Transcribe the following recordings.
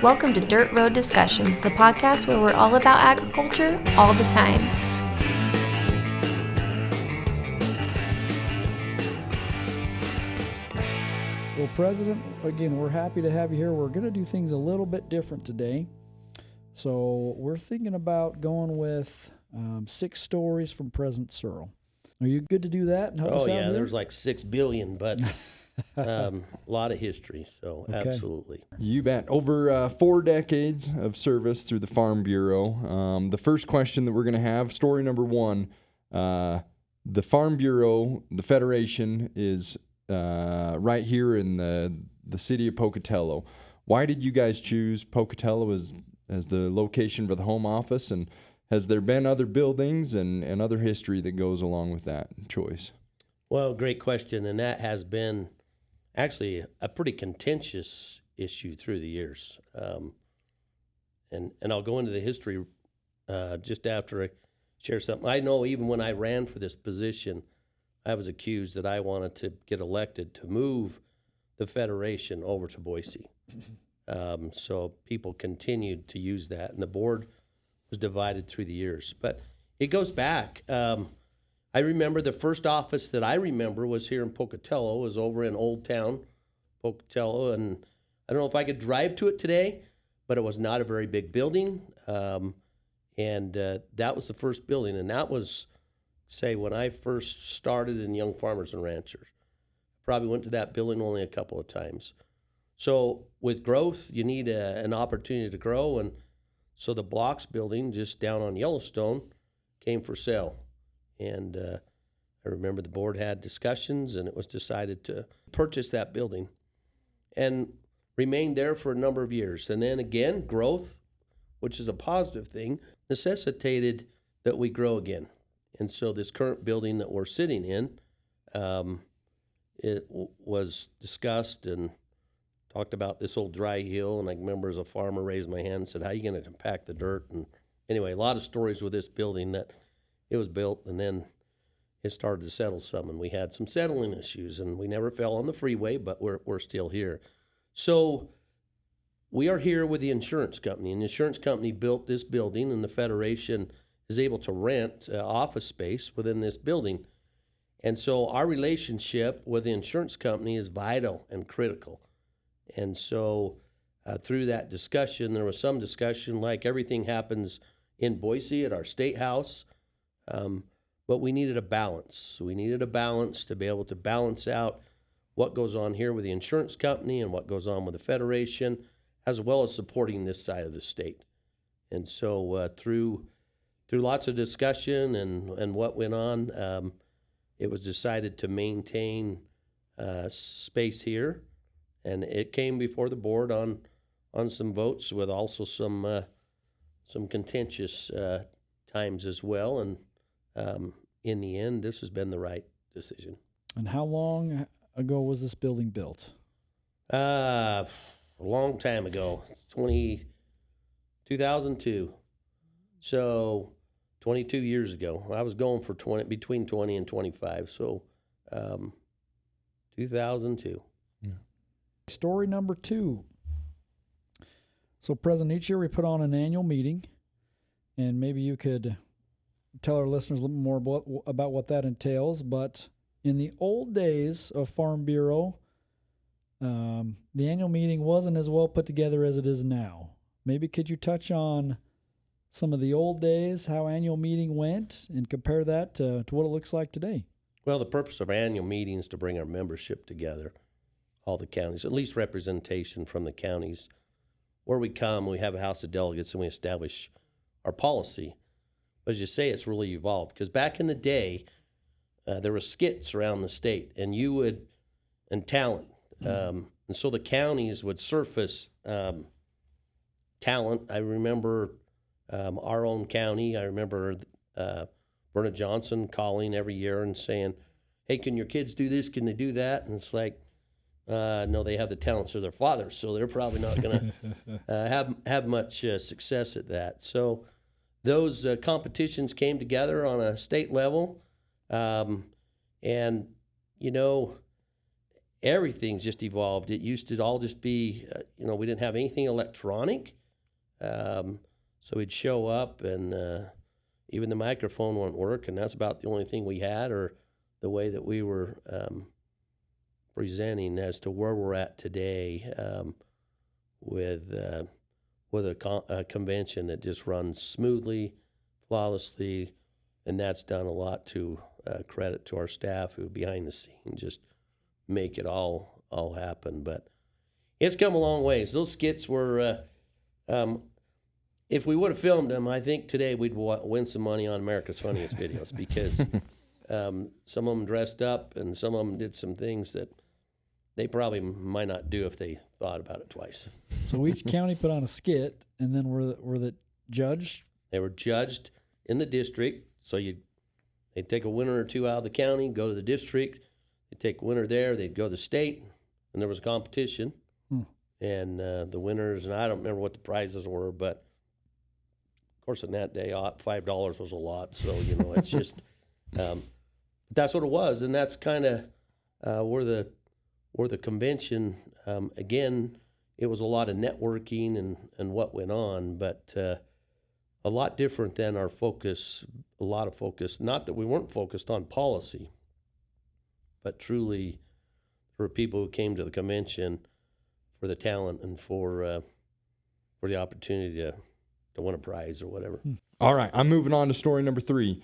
Welcome to Dirt Road Discussions, the podcast where we're all about agriculture all the time. Well, President, again, we're happy to have you here. We're going to do things a little bit different today. So we're thinking about going with 6 stories from President Searle. Are you good to do that? And help us out here? There's like 6 billion, but a lot of history, so Okay. Absolutely. You bet. Over 4 decades of service through the Farm Bureau. The first question that we're going to have, story number 1, the Farm Bureau, the Federation, is right here in the city of Pocatello. Why did you guys choose Pocatello as the location for the home office, and has there been other buildings and other history that goes along with that choice? Well, great question, and that has been actually a pretty contentious issue through the years. And I'll go into the history just after I share something. I know even when I ran for this position, I was accused that I wanted to get elected to move the Federation over to Boise. So people continued to use that, and the board was divided through the years. But it goes back. I remember the first office that I remember was here in Pocatello, was over in Old Town, Pocatello, and I don't know if I could drive to it today, but it was not a very big building, and that was the first building, and that was, say, when I first started in Young Farmers and Ranchers. Probably went to that building only a couple of times. So with growth, you need an opportunity to grow, and so the Blocks building just down on Yellowstone came for sale. And I remember the board had discussions, and it was decided to purchase that building and remained there for a number of years. And then again, growth, which is a positive thing, necessitated that we grow again. And so this current building that we're sitting in, was discussed and talked about this old dry hill. And I remember as a farmer raised my hand and said, how are you going to compact the dirt? And anyway, a lot of stories with this building that it was built and then it started to settle some, and we had some settling issues, and we never fell on the freeway, but we're still here. So we are here with the insurance company, and the insurance company built this building, and the Federation is able to rent office space within this building. And so our relationship with the insurance company is vital and critical. And so through that discussion, there was some discussion like everything happens in Boise at our state house, but we needed a balance. So we needed a balance to be able to balance out what goes on here with the insurance company and what goes on with the Federation, as well as supporting this side of the state. And so through lots of discussion and what went on, it was decided to maintain space here, and it came before the board on some votes with also some contentious times as well, and in the end, this has been the right decision. And how long ago was this building built? A long time ago, 2002. So 22 years ago. I was going for between 20 and 25, so 2002. Yeah. Story number 2. So, President, each year we put on an annual meeting, and maybe you could tell our listeners a little more about what that entails. But in the old days of Farm Bureau, the annual meeting wasn't as well put together as it is now. Maybe could you touch on some of the old days, how annual meeting went, and compare that to what it looks like today? Well, the purpose of annual meeting is to bring our membership together, all the counties, at least representation from the counties. Where we come, we have a House of Delegates, and we establish our policy. As you say, it's really evolved, because back in the day, there were skits around the state, and talent. And so the counties would surface talent. I remember our own county. I remember Verna Johnson calling every year and saying, hey, can your kids do this? Can they do that? And it's like, no, they have the talents of their fathers, so they're probably not going to have much success at that. So those competitions came together on a state level, and, you know, everything's just evolved. It used to all just be, we didn't have anything electronic. So we'd show up and even the microphone wouldn't work, and that's about the only thing we had, or the way that we were presenting as to where we're at today with a convention that just runs smoothly, flawlessly, and that's done a lot to credit to our staff who behind the scenes just make it all happen. But it's come a long ways. Those skits were, if we would have filmed them, I think today we'd win some money on America's Funniest Videos, because some of them dressed up and some of them did some things that they probably might not do if they thought about it twice. So each county put on a skit, and then were the judged? They were judged in the district. So they'd take a winner or two out of the county, go to the district. They'd take a winner there. They'd go to the state, and there was a competition. And the winners, and I don't remember what the prizes were, but of course in that day, $5 was a lot. So, it's just, that's what it was. And that's kind of where the convention, again, it was a lot of networking and what went on, but a lot different than our focus, a lot of focus, not that we weren't focused on policy, but truly for people who came to the convention for the talent and for the opportunity to win a prize or whatever. All right, I'm moving on to story number 3.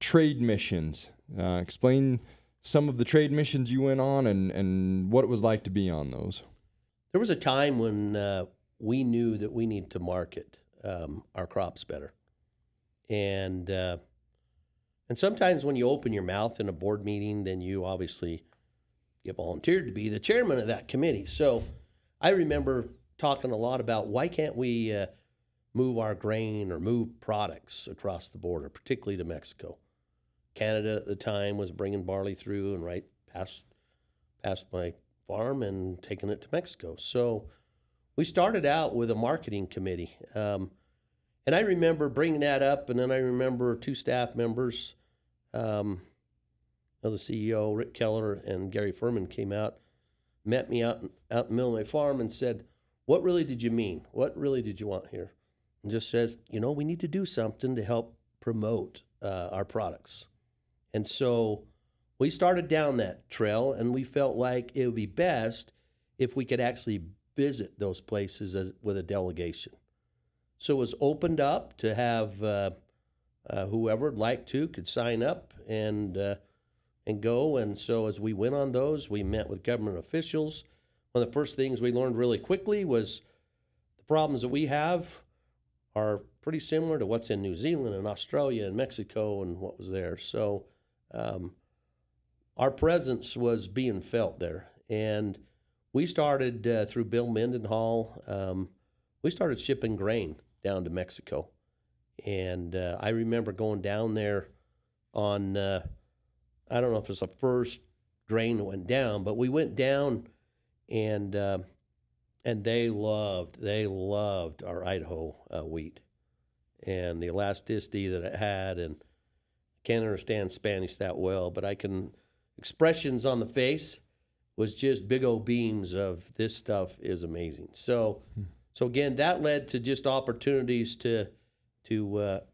Trade missions. Explain some of the trade missions you went on and what it was like to be on those. There was a time when we knew that we need to market our crops better. And sometimes when you open your mouth in a board meeting, then you obviously get volunteered to be the chairman of that committee. So I remember talking a lot about why can't we move our grain or move products across the border, particularly to Mexico. Canada at the time was bringing barley through and right past my farm and taking it to Mexico. So we started out with a marketing committee. And I remember bringing that up, and then I remember 2 staff members, the CEO, Rick Keller, and Gary Furman came out, met me out in the middle of my farm and said, "What really did you mean? What really did you want here?" And just says, we need to do something to help promote our products. And so we started down that trail, and we felt like it would be best if we could actually visit those places with a delegation. So it was opened up to have whoever would like to could sign up and go. And so as we went on those, we met with government officials. One of the first things we learned really quickly was the problems that we have are pretty similar to what's in New Zealand and Australia and Mexico and what was there. So our presence was being felt there. And we started through Bill Mendenhall, we started shipping grain down to Mexico. And I remember going down there on, I don't know if it's the first grain that went down, but we went down and they loved our Idaho wheat and the elasticity that it had. And I can't understand Spanish that well, but expressions on the face was just big old beams of this stuff is amazing. So again, that led to just opportunities to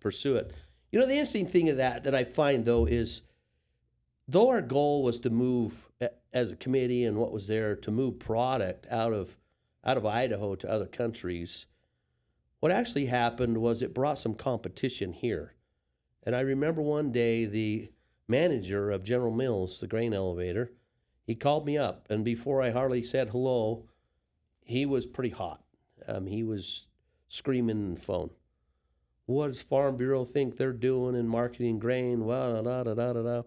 pursue it. The interesting thing of that I find though is, though our goal was to move as a committee and what was there to move product out of Idaho to other countries, what actually happened was it brought some competition here. And I remember one day the manager of General Mills, the grain elevator, he called me up, and before I hardly said hello, he was pretty hot. He was screaming in the phone. What does Farm Bureau think they're doing in marketing grain? Well, da.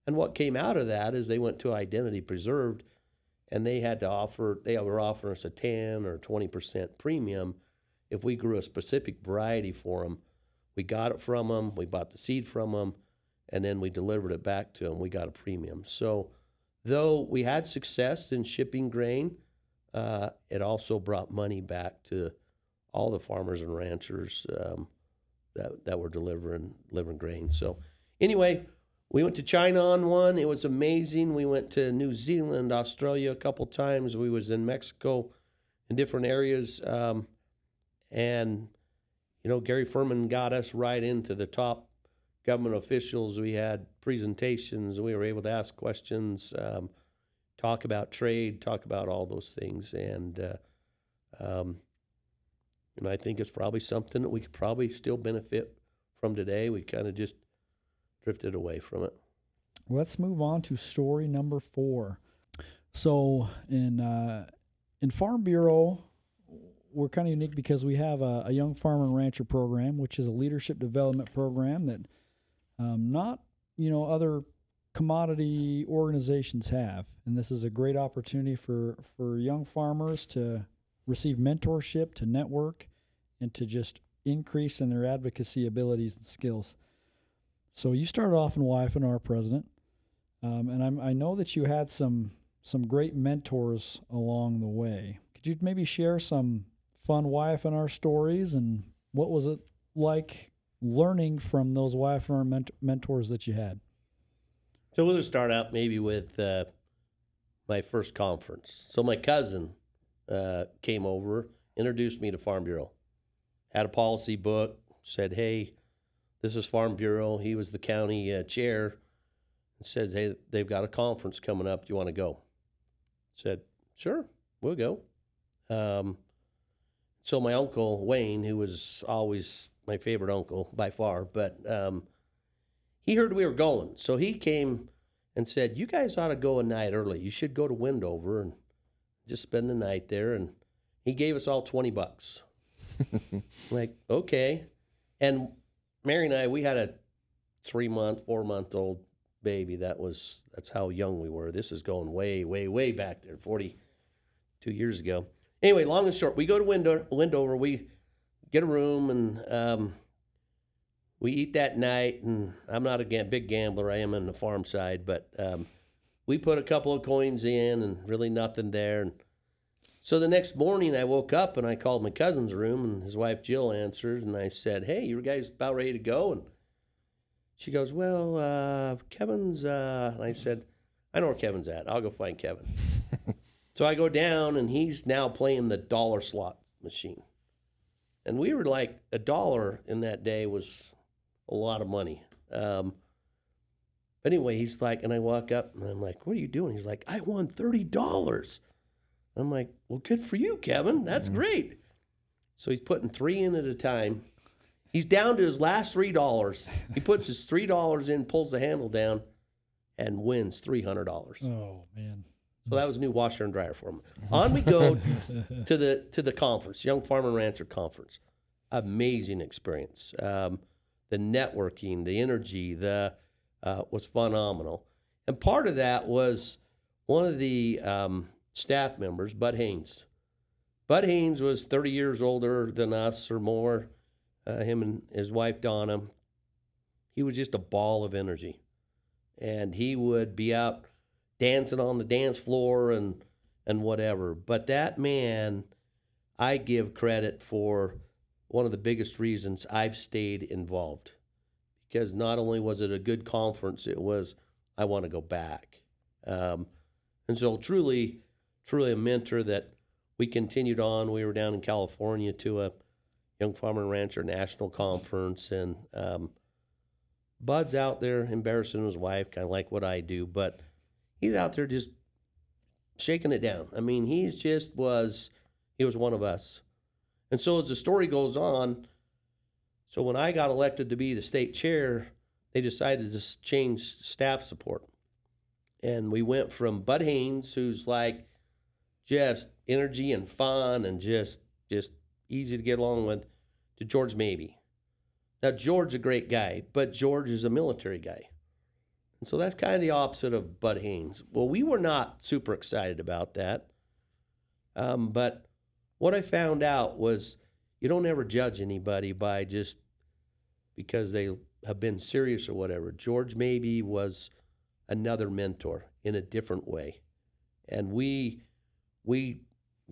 And what came out of that is they went to Identity Preserved, and they were offering us a 10 or 20% premium if we grew a specific variety for them. We got it from them, we bought the seed from them, and then we delivered it back to them. We got a premium. So though we had success in shipping grain, it also brought money back to all the farmers and ranchers that were delivering grain. So anyway, We went to China on one. It was amazing. We went to New Zealand, Australia a couple times. We was in Mexico in different areas. And, Gary Furman got us right into the top government officials. We had presentations. We were able to ask questions, talk about trade, talk about all those things. And, I think it's probably something that we could probably still benefit from today. We kind of just drifted away from it. Let's move on to story number 4. So in Farm Bureau, we're kind of unique because we have a young farmer and rancher program, which is a leadership development program that not other commodity organizations have. And this is a great opportunity for young farmers to receive mentorship, to network, and to just increase in their advocacy abilities and skills. So you started off in YFNR president, and I know that you had some great mentors along the way. Could you maybe share some fun YFNR stories, and what was it like learning from those YFNR mentors that you had? So we'll just start out maybe with my first conference. So my cousin came over, introduced me to Farm Bureau, had a policy book, said, hey, this is Farm Bureau. He was the county chair, and says, hey, they've got a conference coming up. Do you want to go? Said, sure, we'll go. So my uncle, Wayne, who was always my favorite uncle by far, but he heard we were going. So he came and said, you guys ought to go a night early. You should go to Wendover and just spend the night there. And he gave us all $20. Like, okay. And Mary and I, we had a 3-month, 4-month-old baby. That's how young we were. This is going way, way, way back there, 42 years ago. Anyway, long and short, we go to Wendover. We get a room, and we eat that night. And I'm not a big gambler. I am on the farm side, but we put a couple of coins in, and really nothing there. And so the next morning, I woke up and I called my cousin's room, and his wife Jill answered, and I said, "Hey, you guys about ready to go?" And she goes, "Well, Kevin's." And I said, "I know where Kevin's at. I'll go find Kevin." So I go down, and he's now playing the dollar slot machine. And we were like, $1 in that day was a lot of money. But anyway, he's like, and I walk up, and I'm like, "What are you doing?" He's like, "I won $30. I'm like, "Well, good for you, Kevin. That's great." So he's putting 3 in at a time. He's down to his last $3. He puts his $3 in, pulls the handle down, and wins $300. Oh, man. So that was a new washer and dryer for him. On we go to the conference, Young Farmer and Rancher Conference. Amazing experience. The networking, the energy, was phenomenal. And part of that was one of the staff members, Bud Haynes. Bud Haynes was 30 years older than us or more, him and his wife, Donna. He was just a ball of energy. And he would be out dancing on the dance floor and whatever. But that man, I give credit for one of the biggest reasons I've stayed involved. Because not only was it a good conference, it was, I want to go back. And so truly a mentor that we continued on. We were down in California to a Young Farmer and Rancher National Conference, and Bud's out there embarrassing his wife, kind of like what I do, but he's out there just shaking it down. I mean, he was one of us. And so as the story goes on, so when I got elected to be the state chair, they decided to change staff support. And we went from Bud Haynes, who's like just energy and fun and just easy to get along with, to George Mabey. Now, George's a great guy, but George is a military guy. And so that's kind of the opposite of Bud Haynes. Well, we were not super excited about that. But what I found out was you don't ever judge anybody by just because they have been serious or whatever. George Mabey was another mentor in a different way. And we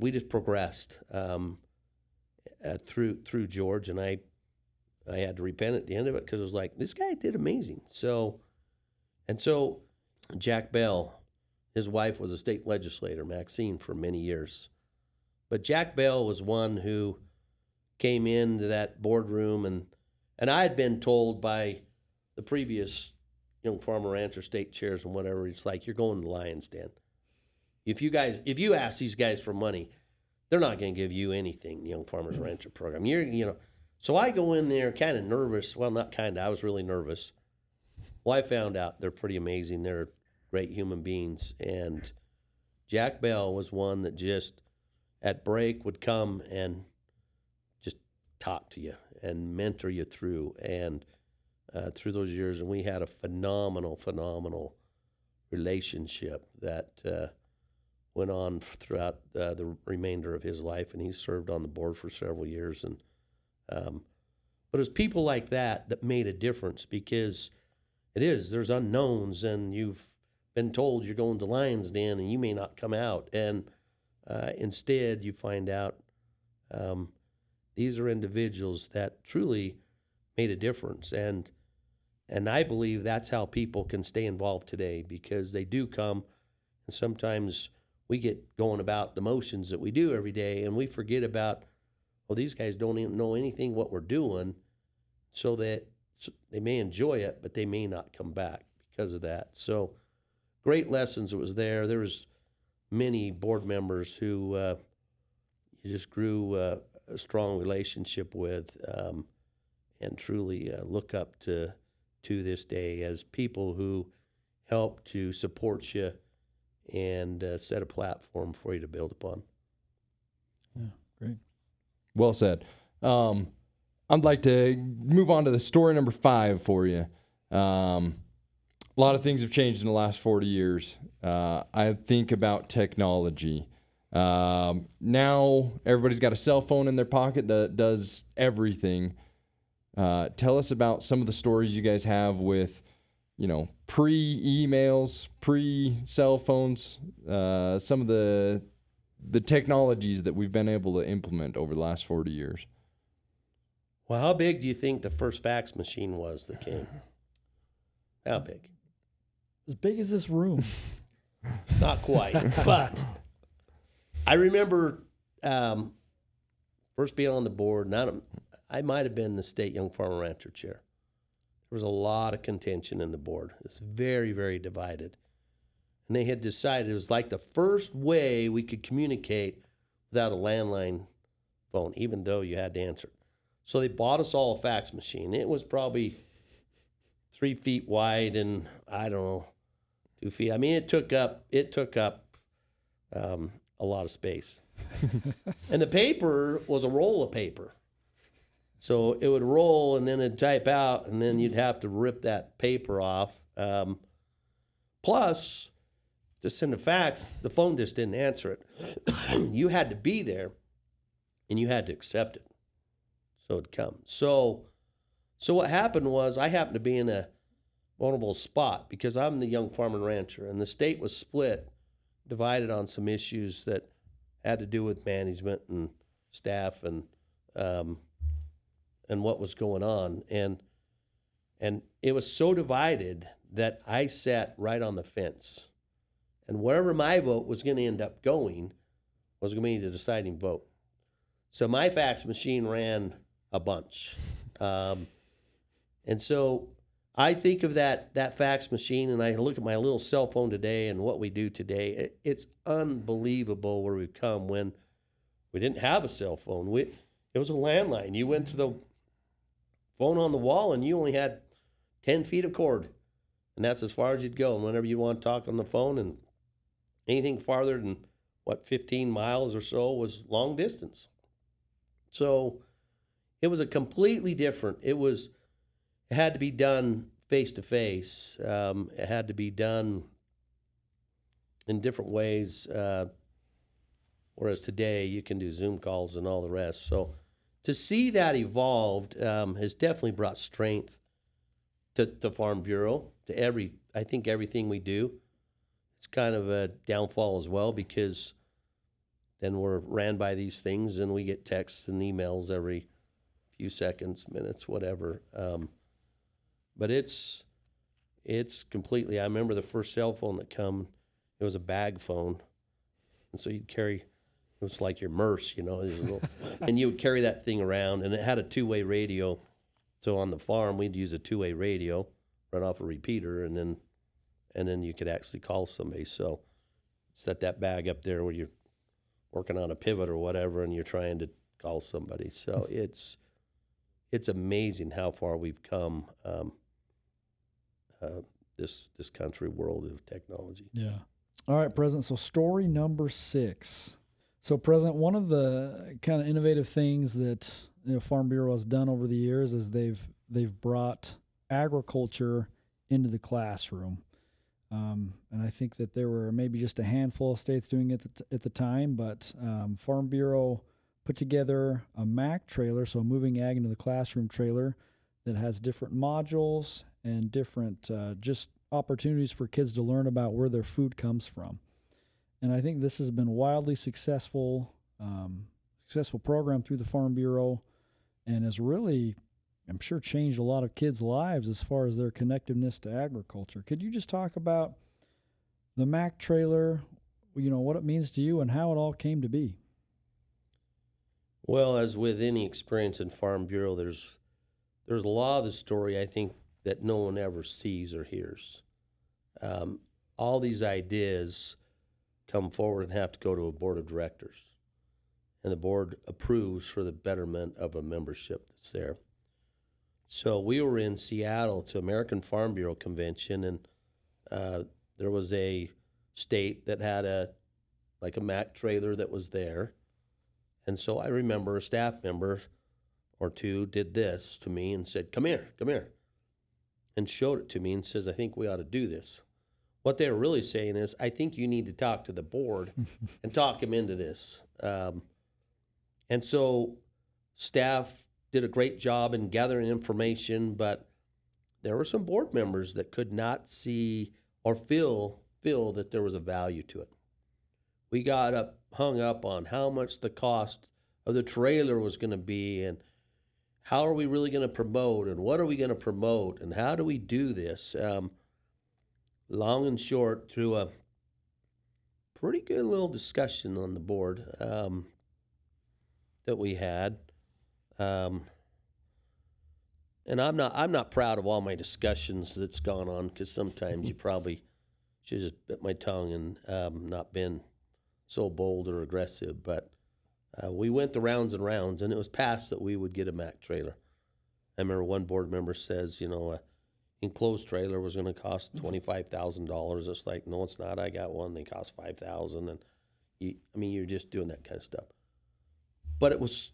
just progressed through George, and I had to repent at the end of it because it was like, this guy did amazing. So And so Jack Bell, his wife was a state legislator, Maxine, for many years. But Jack Bell was one who came into that boardroom, and I had been told by the previous young farmer rancher state chairs and whatever, it's like, you're going to the lion's den. If you ask these guys for money, they're not going to give you anything, the Young Farmers Rancher program. So I go in there kind of nervous. Well, not kind of, I was really nervous. Well, I found out they're pretty amazing. They're great human beings. And Jack Bell was one that just at break would come and just talk to you and mentor you through those years. And we had a phenomenal relationship that went on throughout the remainder of his life, and he served on the board for several years. And but it was people like that made a difference, because there's unknowns, and you've been told you're going to Lion's Den and you may not come out, and instead you find out these are individuals that truly made a difference. And I believe that's how people can stay involved today, because they do come, and sometimes we get going about the motions that we do every day, and we forget about, well, these guys don't even know anything what we're doing, so that they may enjoy it, but they may not come back because of that. So great lessons that was there. There was many board members who you just grew a strong relationship with, and truly look up to this day as people who help to support you and set a platform for you to build upon. Yeah, great. Well said. I'd like to move on to the story number 5 for you. A lot of things have changed in the last 40 years. I think about technology. Now everybody's got a cell phone in their pocket that does everything. Tell us about some of the stories you guys have with, pre-emails, pre-cell phones, some of the technologies that we've been able to implement over the last 40 years. Well, how big do you think the first fax machine was that came? How big? As big as this room. Not quite, but I remember first being on the board, and I might have been the state Young Farmer Rancher chair. There was a lot of contention in the board. It was very, very divided. And they had decided it was like the first way we could communicate without a landline phone, even though you had to answer it. So they bought us all a fax machine. It was probably 3 feet wide and, I don't know, 2 feet. I mean, it took up a lot of space. And the paper was a roll of paper. So it would roll and then it'd type out, and then you'd have to rip that paper off. Plus, to send a fax, the phone just didn't answer it. You had to be there, and you had to accept it. So it'd come. So what happened was, I happened to be in a vulnerable spot because I'm the young farmer and rancher, and the state was split, divided on some issues that had to do with management and staff and what was going on. And it was so divided that I sat right on the fence. And wherever my vote was going to end up going was going to be the deciding vote. So my fax machine ran a bunch. And so I think of that fax machine, and I look at my little cell phone today and what we do today. It's unbelievable where we've come when we didn't have a cell phone. It was a landline. You went to the phone on the wall, and you only had 10 feet of cord. And that's as far as you'd go. And whenever you want to talk on the phone, and anything farther than, 15 miles or so was long distance. So it was a completely different. It had to be done face to face. It had to be done in different ways. Whereas today you can do Zoom calls and all the rest. So to see that evolved has definitely brought strength to Farm Bureau, to I think everything we do. It's kind of a downfall as well, because then we're ran by these things and we get texts and emails every few seconds, minutes, whatever. But it's It's completely. I remember the first cell phone that come. It was a bag phone, and so you'd carry. It was like your Merce, you know, and you would carry that thing around, and it had a two-way radio. So on the farm, we'd use a two-way radio, run off a repeater, and then you could actually call somebody. So set that bag up there where you're working on a pivot or whatever, and you're trying to call somebody. So it's amazing how far we've come. This country world of technology. Yeah. All right, President. So story number 6. So, President, one of the kind of innovative things that Farm Bureau has done over the years is they've brought agriculture into the classroom, and I think that there were maybe just a handful of states doing it at the time. But Farm Bureau put together a MAC trailer, so a moving ag into the classroom trailer, that has different modules and different just opportunities for kids to learn about where their food comes from. And I think this has been a wildly successful program through the Farm Bureau, and has really, I'm sure, changed a lot of kids' lives as far as their connectiveness to agriculture. Could you just talk about the Mac trailer, what it means to you and how it all came to be? Well, as with any experience in Farm Bureau, there's a lot of the story, I think, that no one ever sees or hears. All these ideas come forward and have to go to a board of directors, and the board approves for the betterment of a membership that's there. So we were in Seattle to American Farm Bureau convention, and there was a state that had a Mac trailer that was there. And so I remember a staff member or two did this to me and said, come here, and showed it to me and says, I think we ought to do this. What they were really saying is, I think you need to talk to the board and talk them into this. And so staff did a great job in gathering information, but there were some board members that could not see or feel that there was a value to it. We got hung up on how much the cost of the trailer was going to be, and how are we really going to promote, and what are we going to promote, and how do we do this? Long and short, through a pretty good little discussion on the board that we had, and I'm not proud of all my discussions that's gone on, because sometimes you probably should just bit my tongue and not been so bold or aggressive. But we went the rounds and rounds, and it was passed that we would get a Mac trailer. I remember one board member says, enclosed trailer was going to cost $25,000. It's like, no, it's not. I got one. They cost $5,000, and you're just doing that kind of stuff. But it was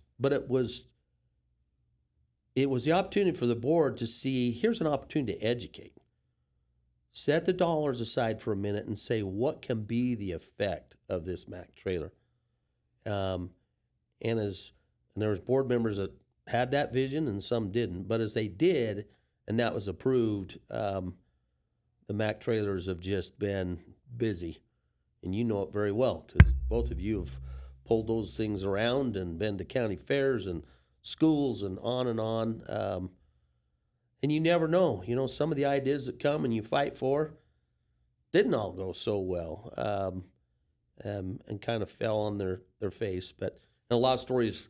the opportunity for the board to see, here's an opportunity to educate. Set the dollars aside for a minute and say, what can be the effect of this Mac trailer? And there was board members that had that vision and some didn't. But as they did, and that was approved, the Mac trailers have just been busy. And you know it very well, because both of you have pulled those things around and been to county fairs and schools and on and on. And you never know. Some of the ideas that come and you fight for didn't all go so well, and kind of fell on their face. But a lot of stories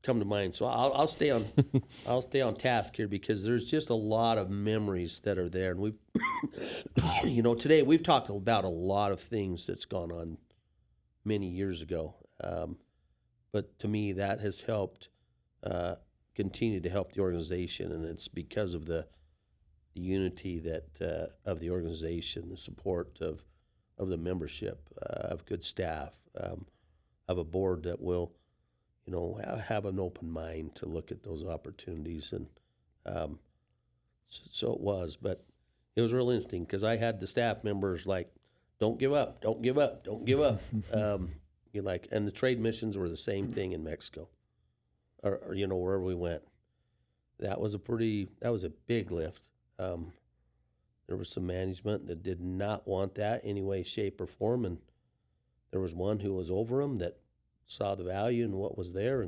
come to mind. So I'll stay on I'll stay on task here, because there's just a lot of memories that are there. And we've today we've talked about a lot of things that's gone on many years ago. But to me, that has helped continue to help the organization, and it's because of the unity that of the organization, the support of the membership, of good staff, of a board that will, have an open mind to look at those opportunities. And so it was, but it was real interesting, because I had the staff members like, don't give up, don't give up, don't give up. And the trade missions were the same thing in Mexico, or wherever we went. That was a big lift. There was some management that did not want that any way, shape, or form, and there was one who was over them that saw the value in what was there,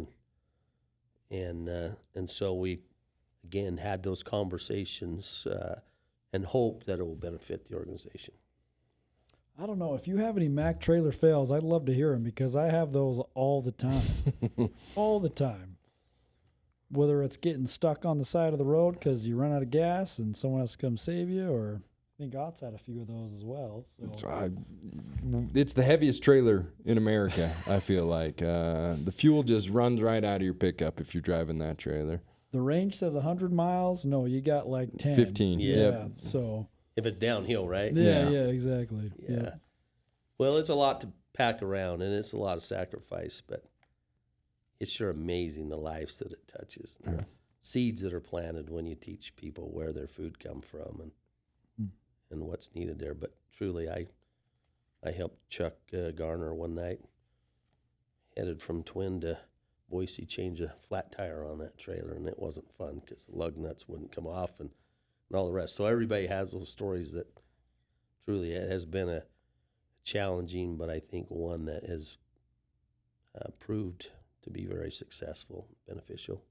and so we again had those conversations, and hope that it will benefit the organization. I don't know. If you have any Mack trailer fails, I'd love to hear them because I have those all the time. All the time. Whether it's getting stuck on the side of the road because you run out of gas and someone has to come save you, or I think Ott's had a few of those as well. So. It's the heaviest trailer in America, I feel like. The fuel just runs right out of your pickup if you're driving that trailer. The range says 100 miles. No, you got like 10. 15. Yeah. Yep. So. If it's downhill, right? Yeah, exactly. Yeah. Well, it's a lot to pack around, and it's a lot of sacrifice, but it's sure amazing the lives that it touches. Yeah. Seeds that are planted when you teach people where their food come from and what's needed there. But truly, I helped Chuck Garner one night, headed from Twin to Boise, change a flat tire on that trailer, and it wasn't fun because the lug nuts wouldn't come off and all the rest. So everybody has those stories that truly it has been a challenging, but I think one that has proved to be very successful, beneficial.